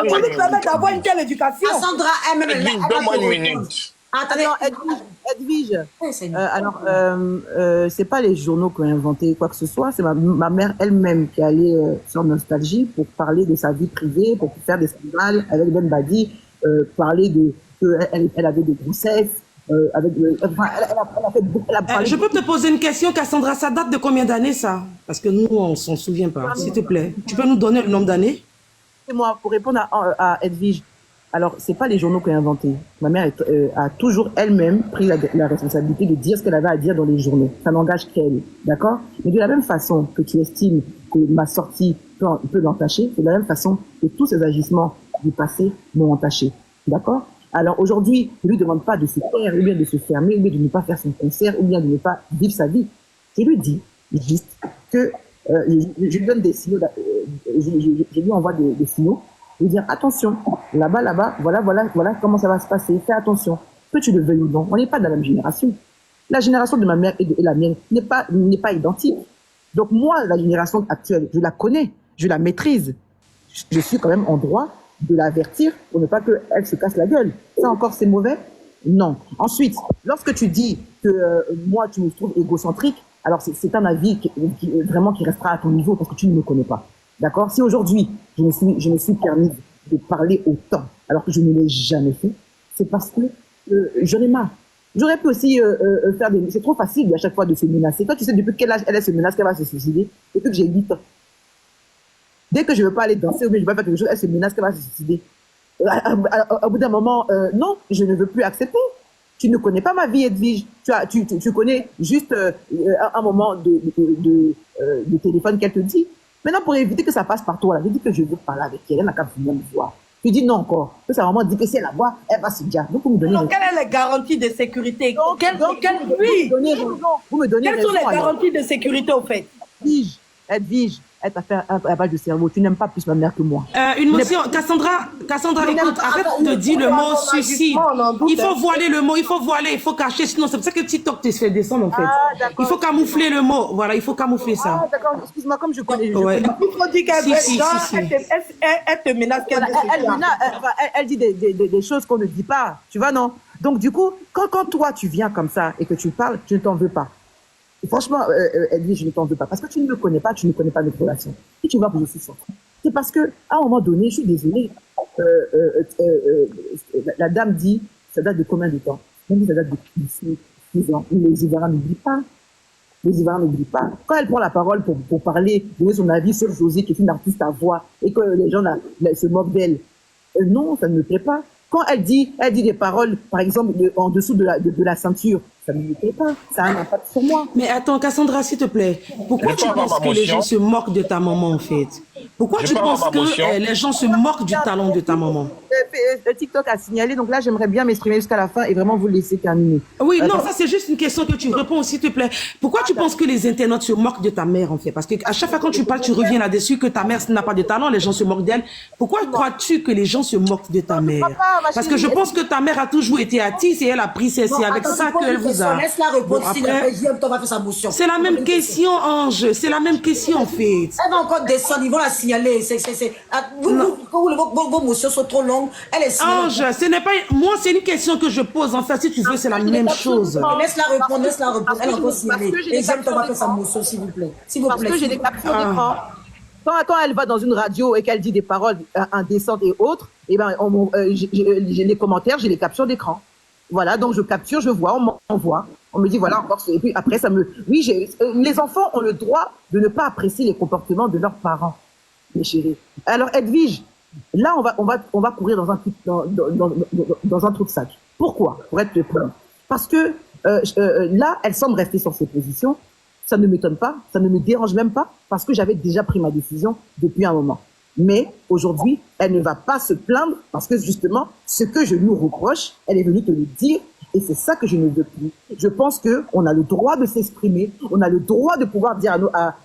Pour lui permettre d'avoir une telle éducation. Cassandra, elle-même, donne-moi une minute. Attendez, Edwige, c'est c'est pas les journaux qui ont inventé quoi que ce soit, c'est ma mère elle-même qui est allée sur Nostalgie pour parler de sa vie privée, pour faire des scandales avec Ben Badi, parler de qu'elle avait des grossesses, Je peux te poser une question, Cassandra, ça date de combien d'années ça? Parce que nous, on s'en souvient pas, s'il te plaît. Tu peux nous donner le nombre d'années? Moi, pour répondre à Edwige, alors, c'est pas les journaux qui ont inventé. Ma mère a toujours elle-même pris la responsabilité de dire ce qu'elle avait à dire dans les journaux. Ça n'engage qu'elle, d'accord? Mais de la même façon que tu estimes que ma sortie peut l'entacher, de la même façon que tous ces agissements du passé m'ont entaché, d'accord? Alors aujourd'hui, je lui demande pas de se taire, ou bien de se fermer, ou bien de ne pas faire son concert, ou bien de ne pas vivre sa vie. Je lui dis juste que je lui donne des signaux, je lui envoie des signaux. Et dire attention, là-bas, voilà comment ça va se passer. Fais attention. Que tu le veuilles ou non, on n'est pas de la même génération. La génération de ma mère et la mienne n'est pas identique. Donc moi, la génération actuelle, je la connais, je la maîtrise. Je suis quand même en droit de l'avertir pour ne pas qu'elle se casse la gueule. Ça encore, c'est mauvais? Non. Ensuite, lorsque tu dis que moi, tu me trouves égocentrique, alors c'est un avis qui restera à ton niveau parce que tu ne me connais pas. D'accord? Si aujourd'hui, je me suis permis de parler autant, alors que je ne l'ai jamais fait, c'est parce que j'en ai marre. J'aurais pu aussi faire des... C'est trop facile à chaque fois de se menacer. Toi, tu sais depuis quel âge elle se menace qu'elle va se suicider? Depuis que j'ai 8 ans. Dès que je ne veux pas aller danser ou bien je ne veux pas faire quelque chose, elle se menace qu'elle va se suicider. Au bout d'un moment, non, je ne veux plus accepter. Tu ne connais pas ma vie, Edwige. Tu connais juste un moment de téléphone qu'elle te dit. Maintenant, pour éviter que ça passe par toi, je dis que je veux parler avec elle, elle n'a qu'à venir me voir. Tu dis non encore. Que sa maman dit que si elle la voit, elle va se dire. Donc, vous me donnez Donc, quelles sont les garanties de sécurité? vous me donnez Quelles sont les garanties de sécurité au fait? Edwige, elle t'a fait un lavage de cerveau. Tu n'aimes pas plus ma mère que moi. Une motion, Cassandra, écoute, arrête de dire le mot suicide. Il faut voiler le mot, il faut cacher, sinon c'est pour ça que TikTok te fait descendre en fait. Il faut camoufler le mot, voilà, il faut camoufler ça. Ah d'accord, excuse-moi, comme je connais. Ouais. Il faut dire qu'elle elle te menace qu'elle elle dit des choses qu'on ne dit pas, tu vois, non? Donc du coup, quand toi tu viens comme ça et que tu parles, je ne t'en veux pas. Et franchement, Edwige, je ne t'en veux pas. Parce que tu ne me connais pas, tu ne connais pas notre relation. Si tu vois que je suis sortie, c'est parce que à un moment donné, je suis désolée, la dame dit, ça date de combien de temps? Même si ça date de 6 ans. Les Ivoiriens n'oublient pas. Les Ivoiriens n'oublient pas. Quand elle prend la parole pour parler, donner son avis sur José, qui est une artiste à voix, et que les gens se moquent d'elle, Non, ça ne me plaît pas. Quand elle dit des paroles, par exemple, en dessous de la ceinture, ça ne me plaît pas. Ça a un impact sur moi. Mais attends, Cassandra, s'il te plaît, pourquoi Je tu peux avoir penses ma que les gens motion? se moquent de ta maman, en fait? Pourquoi Je tu peux avoir penses ma motion? que les gens se moquent du talent de ta maman? TikTok a signalé, donc là, j'aimerais bien m'exprimer jusqu'à la fin et vraiment vous laisser terminer. Oui, non, ça c'est juste une question que tu réponds, s'il te plaît. Pourquoi tu penses que les internautes se moquent de ta mère, en fait? Parce que à chaque fois quand tu parles, tu reviens là-dessus que ta mère n'a pas de talent, les gens se moquent d'elle. Pourquoi crois-tu que les gens se moquent de ta mère? Parce que je pense que ta mère a toujours été artiste et elle a pris c'est avec ça qu'elle vous a. Laisse-la répondre. Bon, Si après, JM, on va faire sa motion. c'est la même question, Ange. C'est la même question, en fait. Elle va encore descendre, ils vont la signaler. Vos motions sont trop longues. Elle est signalée. Ange, ce n'est pas... Moi, c'est une question que je pose. En fait, si tu veux, c'est la même chose. Laisse-la répondre. Elle est encore signalée. Parce que j'ai Et des JM, on va captures faire sa d'écran. motion, s'il vous plaît. S'il vous Parce plaît. que j'ai des captures d'écran. Quand elle va dans une radio et qu'elle dit des paroles indécentes et autres, eh ben, j'ai les commentaires, j'ai les captures d'écran. Voilà, donc je capture, je vois, on m'envoie. On me dit, voilà, encore. Et puis après, ça me. Oui, les enfants ont le droit de ne pas apprécier les comportements de leurs parents, mes chéris. Alors, Edwige, là, on va courir dans un trou de sac. Pourquoi? Pour être plus. Parce que là, elle semble rester sur ses positions. Ça ne m'étonne pas, ça ne me dérange même pas, parce que j'avais déjà pris ma décision depuis un moment. Mais aujourd'hui, elle ne va pas se plaindre, parce que justement, ce que je nous reproche, elle est venue te le dire, et c'est ça que je ne veux plus. Je pense qu'on a le droit de s'exprimer, on a le droit de pouvoir dire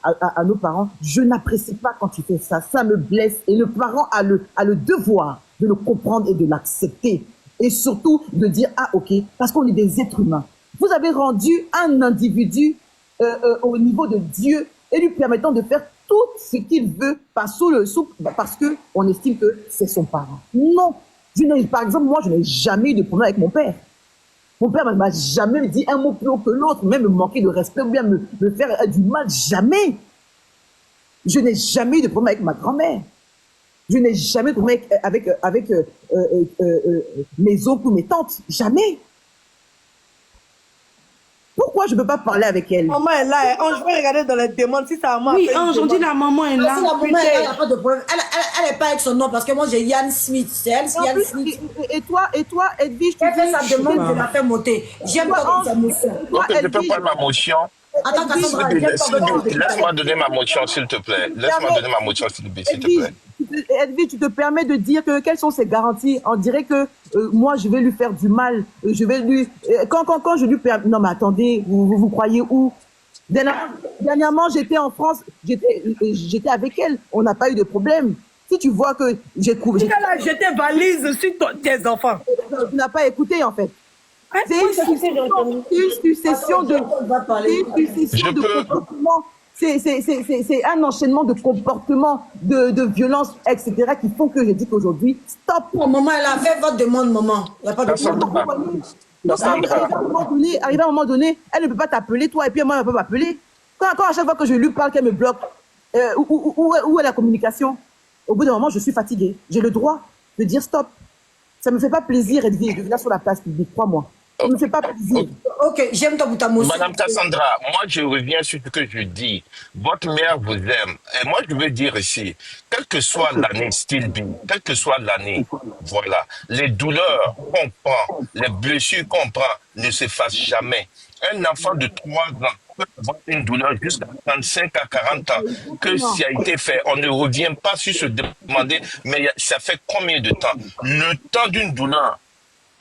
à nos parents, je n'apprécie pas quand tu fais ça, ça me blesse. Et le parent a le devoir de le comprendre et de l'accepter. Et surtout de dire, ah ok, parce qu'on est des êtres humains. Vous avez rendu un individu au niveau de Dieu et lui permettant de faire tout ce qu'il veut parce que on estime que c'est son parent. Non. Par exemple, moi, je n'ai jamais eu de problème avec mon père. Mon père ne m'a jamais dit un mot plus haut que l'autre, même me manquer de respect ou bien me faire du mal. Jamais. Je n'ai jamais eu de problème avec ma grand-mère. Je n'ai jamais eu de problème avec mes oncles ou mes tantes. Jamais. Pourquoi je ne peux pas parler avec elle? Maman est là. Ange, je vais regarder dans les demandes si sa maman. Oui, Ange, on dit la maman est là. Si la maman est là, il n'y a pas de problème. Elle n'est pas avec son nom parce que moi j'ai Yann Smith. C'est elle, En Yann plus, Smith. et toi, Edwige, tu Elle fait sa dis, demande, je la fais monter. J'aime pas sa motion. Donc, je peux prendre ma motion. Attends, Cassandra, Laisse-moi donner ma motion, s'il te plaît. Laisse-moi donner ma motion, s'il te plaît. Edwige, tu te permets de dire que quelles sont ses garanties? On dirait que moi, je vais lui faire du mal. Je vais lui... Quand je lui permets... Non, mais attendez, vous croyez où? Dernièrement, j'étais en France, j'étais avec elle. On n'a pas eu de problème. Si tu vois que j'ai trouvé... Elle a jeté valise sur tes enfants. Tu n'as pas écouté, en fait. C'est une succession de comportements. C'est un enchaînement de comportements, de violences, etc. qui font que je dis qu'aujourd'hui, stop. Maman, elle a fait votre demande, maman. Il n'y a pas de problème. Arrivé à un moment donné, elle ne peut pas t'appeler, toi, et puis moi, elle ne peut pas m'appeler. Quand à chaque fois que je lui parle, qu'elle me bloque, où est la communication? Au bout d'un moment, je suis fatiguée. J'ai le droit de dire stop. Ça ne me fait pas plaisir, Edwige, de venir sur la place publique, crois-moi. Ça ne me fait pas plaisir. Ok, j'aime ta motion. Madame Cassandra, moi je reviens sur ce que je dis. Votre mère vous aime. Et moi je veux dire ici, quelle que soit l'année, Still B, quelle que soit l'année, voilà, les douleurs qu'on prend, les blessures qu'on prend ne s'effacent jamais. Un enfant de 3 ans peut avoir une douleur jusqu'à 35 à 40 ans. Que ça a été fait, on ne revient pas sur se demander, mais ça fait combien de temps? Le temps d'une douleur,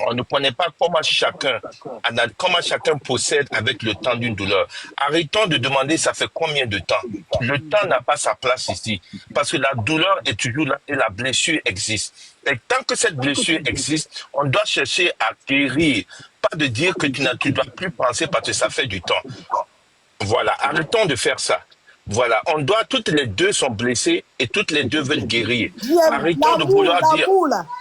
on ne connaît pas comment chacun possède avec le temps d'une douleur. Arrêtons de demander ça fait combien de temps. Le temps n'a pas sa place ici. Parce que la douleur est toujours là et la blessure existe. Et tant que cette blessure existe, on doit chercher à guérir. Pas de dire que tu ne dois plus penser parce que ça fait du temps. Voilà, arrêtons de faire ça. Voilà, toutes les deux sont blessées et toutes les deux veulent guérir. Arrêtons de vouloir dire...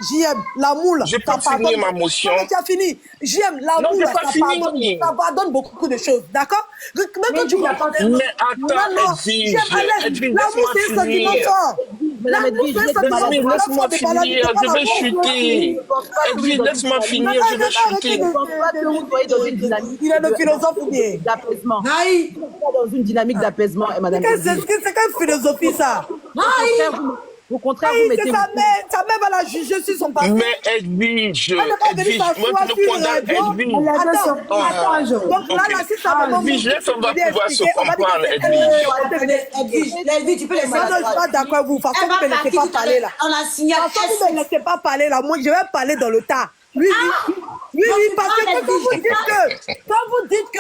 JM, la moule. J'ai pas fini ma motion. Non, tu as fini. JM, la Non, moule, j'ai pas fini. ça pardonne beaucoup de choses, d'accord? Même quand tu Mais attends, Edwige, l'amour, c'est un sentiment fort. L'amour, c'est un sentiment fort. Laisse-moi finir, je vais chuter. Edwige, laisse-moi finir, je vais chuter. Je ne pense pas que vous soyez dans une dynamique Il est le philosophe ou bien? d'apaisement. Aïe. Dans une dynamique d'apaisement, madame. C'est quelle philosophie ça? Aïe. Au contraire, Oui, vous c'est mettez... sa mère va la juger sur son passé. Mais Edwige, Elle n'est pas venue moi s'asseoir je sur condamne Edwige. Edwige. Attends. Donc là, Ok. si sa maman Edwige, on va venir pouvoir se expliquer, on va dire comprendre, que c'est Edwige. Edwige, tu peux laisser non, je suis pas d'accord avec vous. De toute façon, Elle va vous ne me laissez partir pas tout à parler là. l'heure. On a signé. De toute façon, vous ne me laissez pas parler là. Moi, je vais parler dans le tas. Oui, parce que quand vous dites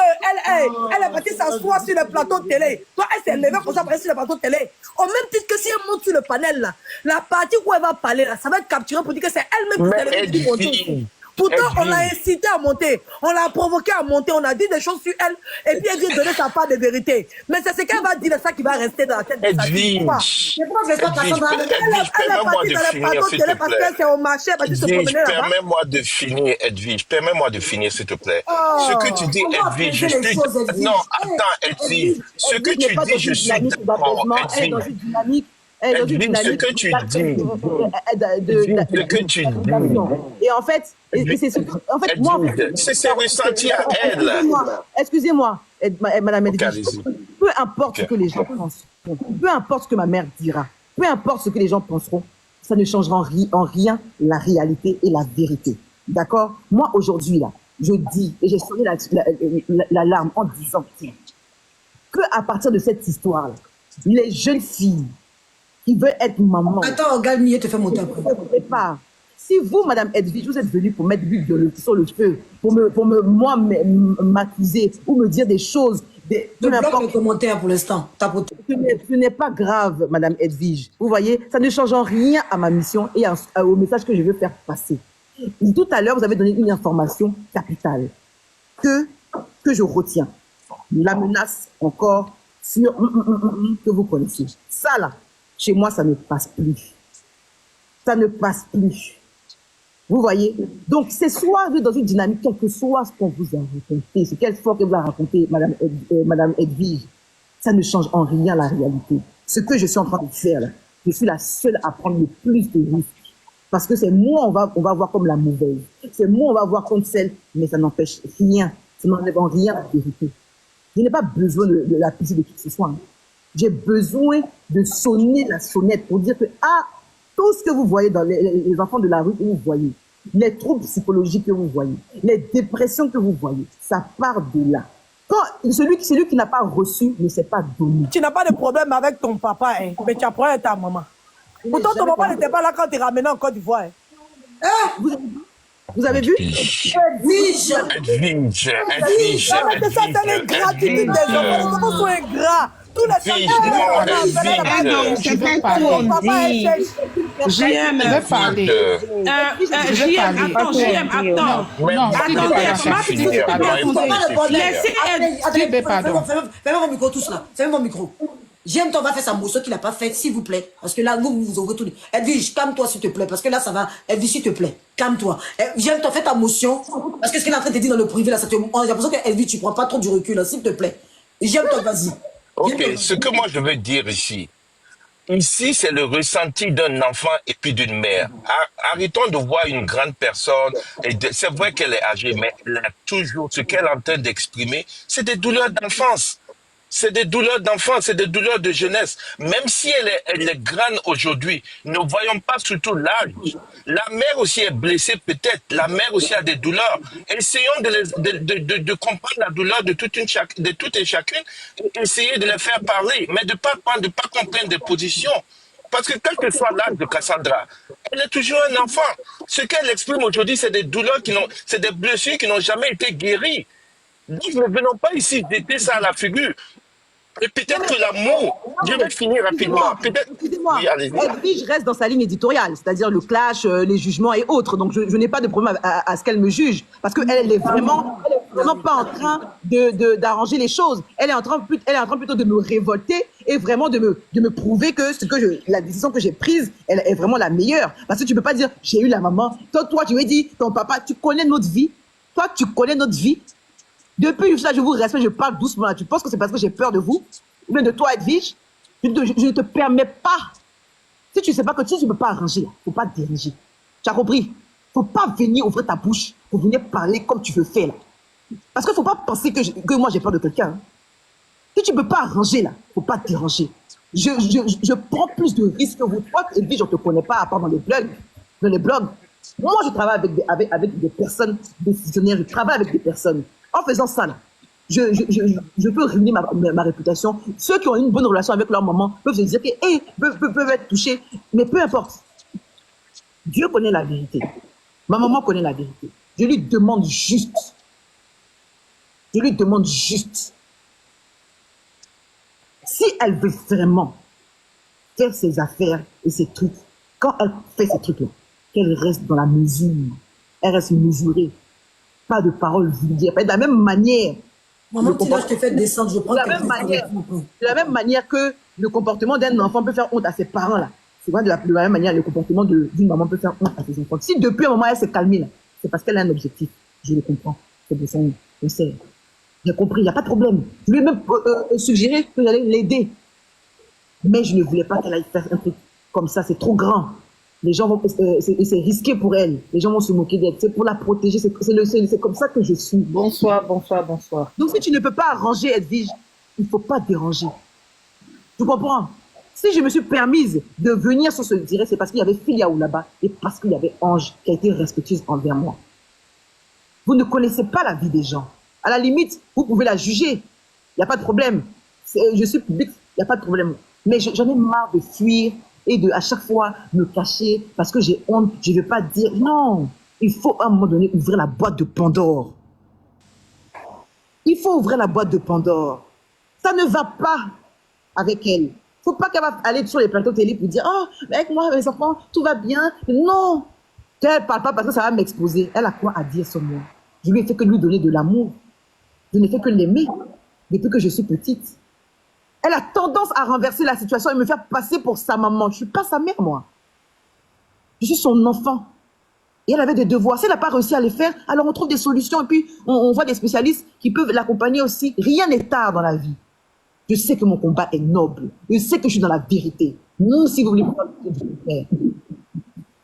elle est partie s'asseoir sur le plateau de télé, toi, elle s'est levée pour s'asseoir sur le plateau de télé. Au même titre que si elle monte sur le panel là, la partie où elle va parler là, ça va être capturé pour dire que c'est elle-même qui s'est levée pour monter. Pourtant, on l'a incité à monter, on l'a provoqué à monter, on a dit des choses sur elle, et puis elle vient donner sa part de vérité. Mais c'est ce qu'elle va dire, ça qui va rester dans la tête de sa fille. C'est pourquoi je laisse pas Cassandra. Elle est partie dans le plateau de télé parce qu'elle s'est au marché, parce qu'elle se promenait là-bas. Permets-moi de finir, Edwige. Permets-moi de finir, s'il te plaît. Ce que tu dis, On va Edwige, je apaiser les suis... choses, Edwige. Non, attends, Edwige. Ce que tu dis, je suis d'accord, Elle est dans Edwige. une dynamique. Elle est dans une Edwige, ce dynamique que tu dis. Ce que tu dis. Et en fait, c'est ce que... En fait, moi... C'est ses ressentis à elle. Excusez-moi, Madame Ok, Edwige. allez-y. Peu importe ce que les gens pensent, peu importe ce que ma mère dira, peu importe ce que les gens penseront, ça ne changera en rien la réalité et la vérité. D'accord? Moi, aujourd'hui, là, je dis, et j'ai sonné l'alarme en disant qu'à partir de cette histoire-là, les jeunes filles qui veulent être maman... Attends, regarde, Mieux te fait monter après. ne pouvez pas. Si vous, Madame Edwige, vous êtes venue pour mettre l'huile sur le feu, pour m'accuser ou me dire des choses, Je bloque les commentaires pour l'instant. ce n'est pas grave, Madame Edwige. Vous voyez, ça ne change en rien à ma mission et au message que je veux faire passer. Et tout à l'heure, vous avez donné une information capitale que je retiens. La menace encore sur que vous connaissez. Ça là, chez moi, ça ne passe plus. Ça ne passe plus. Vous voyez? Donc, c'est soit vous êtes dans une dynamique, quel que soit ce qu'on vous a raconté, ce qu'elle soit que vous a raconté, Madame Edwige, ça ne change en rien la réalité. Ce que je suis en train de faire là, je suis la seule à prendre le plus de risques. Parce que c'est moi, on va voir comme la mauvaise. C'est moi, on va voir comme celle, mais ça n'empêche rien. Ça n'enlève en rien la vérité. Je n'ai pas besoin de la pitié de qui que ce soit. J'ai besoin de sonner la sonnette pour dire que, tout ce que vous voyez dans les enfants de la rue que vous voyez, les troubles psychologiques que vous voyez, les dépressions que vous voyez, ça part de là. Quand celui qui n'a pas reçu ne s'est pas donné. Tu n'as pas de problème avec ton papa, hein, mais tu apprends à ta maman. Pourtant, ton papa n'était pas là quand tu es ramené en Côte d'Ivoire. Vous avez vu? Edwige. C'est l'ingratitude des enfants. Les enfants sont ingrats. Tous les JM, Je vais parler. JM, attends. Fais-moi mon micro tous là. Fais-moi mon micro. J'aime ton va faire sa motion qu'il n'a pas faite, s'il vous plaît. Parce que là, vous ouvrez tout. Edwige, calme-toi, s'il te plaît. Parce que là, ça va. Edwige, s'il te plaît, calme-toi. J'aime ton fait ta motion. Parce que ce qu'il est en train de te dire dans le privé, là, j'ai l'impression que Edwige, tu prends pas trop du recul, là, s'il te plaît. J'aime ton, vas-y. Ok, ce que moi je veux dire ici, c'est le ressenti d'un enfant et puis d'une mère. Arrêtons de voir une grande personne. C'est vrai qu'elle est âgée, mais elle a toujours ce qu'elle est en train d'exprimer, c'est des douleurs d'enfance. C'est des douleurs d'enfance, c'est des douleurs de jeunesse. Même si elle est grande aujourd'hui, ne voyons pas surtout l'âge. La mère aussi est blessée peut-être. La mère aussi a des douleurs. Essayons de comprendre la douleur de toute et chacune et essayer de les faire parler, mais de pas comprendre des positions. Parce que quel que soit l'âge de Cassandra, elle est toujours un enfant. Ce qu'elle exprime aujourd'hui, c'est des douleurs c'est des blessures qui n'ont jamais été guéries. Donc, ne venons pas ici jeter ça à la figure. Et peut-être que l'amour, je vais finir rapidement. Excusez-moi, oui, allez-y. Edwige reste dans sa ligne éditoriale, c'est-à-dire le clash, les jugements et autres. Donc, je n'ai pas de problème à ce qu'elle me juge, parce qu'elle est vraiment pas en train d'arranger les choses. Elle est en train plutôt de me révolter et vraiment de me prouver que la décision que j'ai prise, elle est vraiment la meilleure. Parce que tu peux pas dire, j'ai eu la maman. Toi, tu lui dis, ton papa, tu connais notre vie. Toi, tu connais notre vie. Depuis ça, je vous respecte, je parle doucement. Tu penses que c'est parce que j'ai peur de vous, ou bien de toi, Edwige? Je ne te permets pas. Si tu ne sais pas que si tu ne peux pas arranger, il ne faut pas te diriger. Tu as compris? Il ne faut pas venir ouvrir ta bouche pour venir parler comme tu veux faire là. Parce qu'il ne faut pas penser que moi j'ai peur de quelqu'un. Hein. Si tu ne peux pas arranger là, il ne faut pas te déranger. je prends plus de risques que vous. Toi, Edwige, je ne te connais pas, à part dans les blogs. Dans les blogs. Moi, je travaille avec des personnes décisionnaires, je travaille avec des personnes. En faisant ça, là, je peux ruiner ma réputation. Ceux qui ont une bonne relation avec leur maman peuvent se dire peuvent être touchés, mais peu importe. Dieu connaît la vérité. Ma maman connaît la vérité. Je lui demande juste. Je lui demande juste. Si elle veut vraiment faire ses affaires et ses trucs, quand elle fait ces trucs-là, qu'elle reste dans la mesure, elle reste mesurée, pas de paroles vulgaires, de la même manière. Maman, petit là, je te fais descendre, je prends de la même manière que le comportement d'un enfant peut faire honte à ses parents, là. C'est vrai, de la même manière, le comportement d'une maman peut faire honte à ses enfants. Si depuis un moment elle s'est calmée, là, c'est parce qu'elle a un objectif. Je le comprends. C'est de son conseil. J'ai compris, il n'y a pas de problème. Je lui ai même suggéré que j'allais l'aider. Mais je ne voulais pas qu'elle aille faire un truc comme ça, c'est trop grand. Les gens vont, c'est risqué pour elle. Les gens vont se moquer d'elle. C'est pour la protéger. C'est comme ça que je suis. Bonsoir, bonsoir, bonsoir. Donc si tu ne peux pas arranger Edwige, il ne faut pas déranger. Tu comprends? Si je me suis permise de venir sur ce direct, c'est parce qu'il y avait Filiaou là-bas et parce qu'il y avait Ange qui a été respectueuse envers moi. Vous ne connaissez pas la vie des gens. À la limite, vous pouvez la juger. Il n'y a pas de problème. Je suis public, il n'y a pas de problème. Mais j'en ai marre de fuir et de à chaque fois me cacher parce que j'ai honte. Je ne veux pas dire non. Il faut à un moment donné ouvrir la boîte de Pandore. Il faut ouvrir la boîte de Pandore. Ça ne va pas avec elle. Il ne faut pas qu'elle va aller sur les plateaux télé pour dire oh, mais avec moi, mes enfants, tout va bien. Non. Elle ne parle pas parce que ça va m'exposer. Elle a quoi à dire sur moi? Je lui ai fait que lui donner de l'amour. Je n'ai fait que l'aimer depuis que je suis petite. Elle a tendance à renverser la situation et me faire passer pour sa maman. Je ne suis pas sa mère, moi. Je suis son enfant. Et elle avait des devoirs. Si elle n'a pas réussi à les faire, alors on trouve des solutions et puis on voit des spécialistes qui peuvent l'accompagner aussi. Rien n'est tard dans la vie. Je sais que mon combat est noble. Je sais que je suis dans la vérité. Même si vous voulez pas le faire.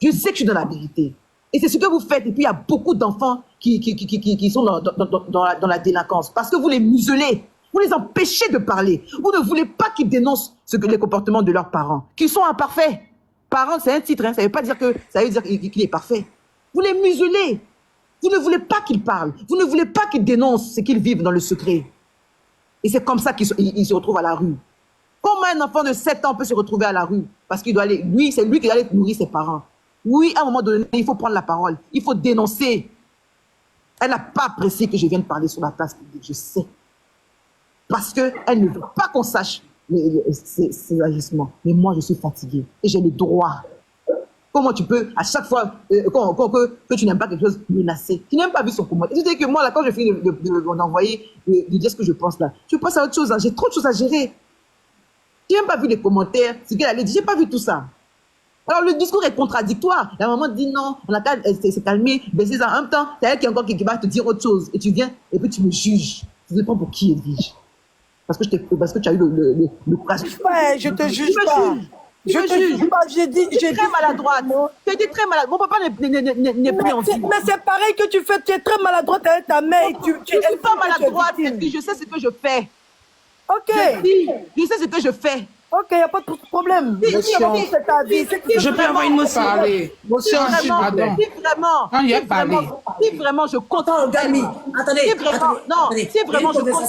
Je sais que je suis dans la vérité. Et c'est ce que vous faites. Et puis il y a beaucoup d'enfants qui sont dans la délinquance. Parce que vous les muselez. Vous les empêchez de parler. Vous ne voulez pas qu'ils dénoncent les comportements de leurs parents, qui sont imparfaits. Parents, c'est un titre, hein, ça ne veut pas dire qu'il est parfait. Vous les muselez. Vous ne voulez pas qu'ils parlent. Vous ne voulez pas qu'ils dénoncent ce qu'ils vivent dans le secret. Et c'est comme ça qu'ils se retrouvent à la rue. Comment un enfant de 7 ans peut se retrouver à la rue? Parce qu'il doit aller, c'est lui qui doit aller nourrir ses parents. Oui, à un moment donné, il faut prendre la parole. Il faut dénoncer. Elle n'a pas apprécié que je vienne parler sur la place publique, je sais. Parce qu'elle ne veut pas qu'on sache ses agissements. Mais moi, je suis fatiguée et j'ai le droit. Comment tu peux, à chaque fois que tu n'aimes pas quelque chose, menacer? Tu n'as même pas vu son commentaire. Tu sais que moi, là, quand je finis d'envoyer, de dire ce que je pense là, je pense à autre chose. Hein. J'ai trop de choses à gérer. Tu n'as même pas vu les commentaires, ce qu'elle allait dire. J'ai pas vu tout ça. Alors, le discours est contradictoire. La maman dit non, on a qu'à se calmer, baisser ça. En même temps, c'est elle qui va te dire autre chose. Et tu viens, et puis tu me juges. Ça dépend pour qui, Edwige. Parce que tu as eu le courage. Ouais, je te juge pas. Je te juge pas. J'ai dit. Tu es très maladroite. Tu étais très malade. Mon papa n'est plus en vie. Mais c'est pareil que tu fais. Tu es très maladroite avec ta mère. Je ne suis pas maladroite. Je sais ce que je fais. Ok. Je sais ce que je fais. Ok, il n'y a pas de problème. C'est ta vie. Je peux avoir une motion. Motion, pardon. Si vraiment je compte. Gami, attendez. Si vraiment je compte.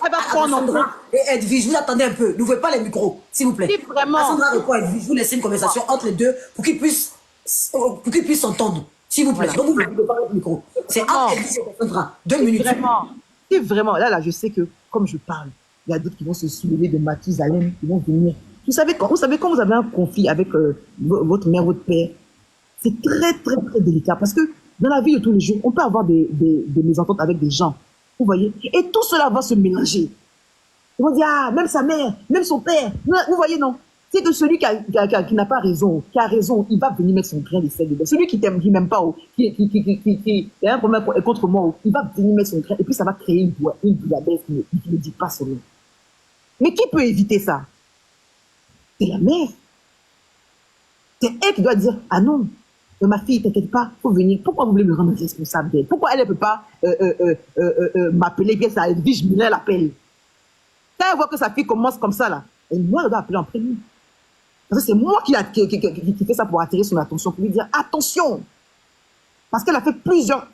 Elle va prendre en compte. Et Edwige, vous attendez un peu. N'ouvrez pas les micros, s'il vous plaît. Si vraiment. Cassandra répond à Edwige. Vous laissez une conversation entre les deux pour qu'ils puissent s'entendre. S'il vous plaît. Donc vous n'ouvrez pas le micro. C'est entre Edwige et Cassandra. 2 minutes. Si vraiment. Là, je sais que comme je parle, il y a d'autres qui vont se soulever de Mathusalem, qui vont venir. Vous savez, quand vous avez un conflit avec votre mère, votre père, c'est très, très, très délicat. Parce que dans la vie de tous les jours, on peut avoir des mésententes avec des gens. Vous voyez? Et tout cela va se mélanger. Ils vont dire, ah, même sa mère, même son père. Vous voyez, non? C'est que celui qui n'a pas raison, qui a raison, il va venir mettre son grain de sel dedans. Celui qui t'aime, qui m'aime pas, qui a un problème contre moi, il va venir mettre son grain. Et puis ça va créer une bouillabaisse qui ne dit pas son nom. Mais qui peut éviter ça? C'est la mère. C'est elle qui doit dire, ah non, ma fille, t'inquiète pas, faut venir. Pourquoi vous voulez me rendre responsable d'elle? Pourquoi elle ne peut pas m'appeler, bien ça, Edwige Miller l'appelle? Quand elle voit que sa fille commence comme ça, là, Et moi, je dois appeler en premier. Parce que c'est moi qui fait ça pour attirer son attention, pour lui dire attention. Parce qu'elle a fait plusieurs.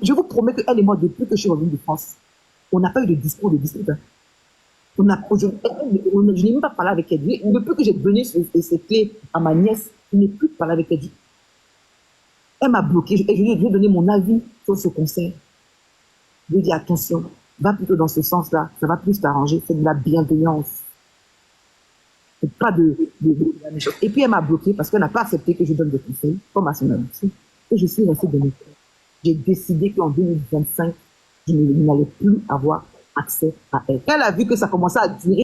Je vous promets qu'elle et moi, depuis que je suis revenue de France, on n'a pas eu de discours, de dispute. Je n'ai même pas parlé avec elle. Depuis que j'ai donné ces clés à ma nièce, je n'ai plus parlé avec elle. Elle m'a bloqué. Et je lui ai donné mon avis sur ce concert. Je lui ai dit attention, va plutôt dans ce sens-là. Ça va plus t'arranger. C'est de la bienveillance. C'est pas de la méchance. Et puis elle m'a bloqué parce qu'elle n'a pas accepté que je donne des conseils, comme à son amitié. Et je suis restée de mes cœurs. J'ai décidé qu'en 2025, je n'allais plus avoir accès à elle. Elle a vu que ça commençait à durer.